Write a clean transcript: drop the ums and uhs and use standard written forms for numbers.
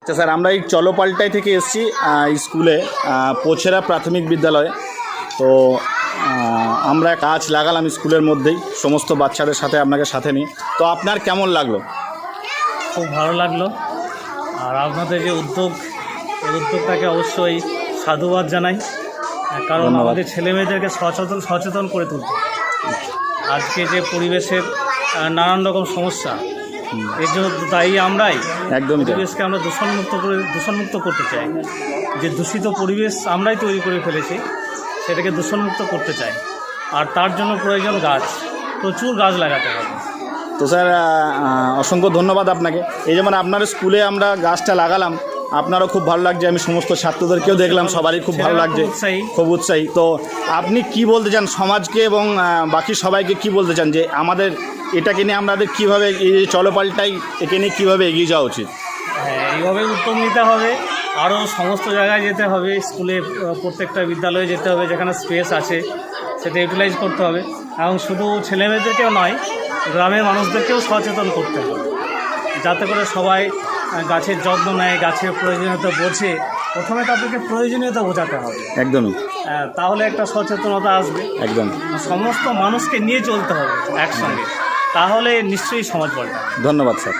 আচ্ছা স্যার, আমরা এই চলপাল্টাই থেকে এসেছি স্কুলে, পোছেরা প্রাথমিক বিদ্যালয়ে। তো আমরা গাছ লাগালাম স্কুলের মধ্যেই সমস্ত বাচ্চাদের সাথে, আপনাকে সাথে নিই। তো আপনার কেমন লাগলো? খুব ভালো লাগলো। আর আপনাদের যে উদ্যোগ, এই উদ্যোগটাকে অবশ্যই সাধুবাদ জানাই, কারণ আমাদের ছেলেমেয়েদেরকে সচেতন করে তুলতে। আজকে যে পরিবেশের নানান রকম সমস্যা, এর জন্য দায়ী আমরাই। একদমই পরিবেশকে আমরা দূষণমুক্ত করতে চাই। যে দূষিত পরিবেশ আমরাই তৈরি করে ফেলেছি, সেটাকে দূষণমুক্ত করতে চাই। আর তার জন্য প্রয়োজন গাছ, প্রচুর গাছ লাগাতে হবে। তো স্যার অসংখ্য ধন্যবাদ আপনাকে। এই যেমন আপনার স্কুলে আমরা গাছটা লাগালাম, আপনারও খুব ভালো লাগছে, আমি সমস্ত ছাত্রদেরকেও দেখলাম, সবারই খুব ভালো লাগছে, খুব উৎসাহী। তো আপনি কি বলতে চান সমাজকে এবং বাকি সবাইকে, কি বলতে চান যে আমাদের এটাকে নিয়ে আমাদের কীভাবে, এই চলপাল্টাই একে নিয়ে কীভাবে এগিয়ে যাওয়া উচিত? হ্যাঁ, এইভাবে উদ্যোগ নিতে হবে। আরও সমস্ত জায়গায় যেতে হবে, স্কুলে প্রত্যেকটা বিদ্যালয়ে যেতে হবে, যেখানে স্পেস আছে সেটা ইউটিলাইজ করতে হবে। এবং শুধু ছেলেমেয়েদেরকেও নয়, গ্রামের মানুষদেরকেও সচেতন করতে হবে, যাতে করে সবাই গাছের যত্ন নেয়, গাছের প্রয়োজনীয়তা বোঝে। প্রথমে তাদেরকে প্রয়োজনীয়তা বোঝাতে হবে, একদমই। তাহলে একটা সচেতনতা আসবে। একদম সমস্ত মানুষকে নিয়ে চলতে হবে একসঙ্গে, তাহলে নিশ্চয়ই সমাজ পাল্টাবে। ধন্যবাদ স্যার।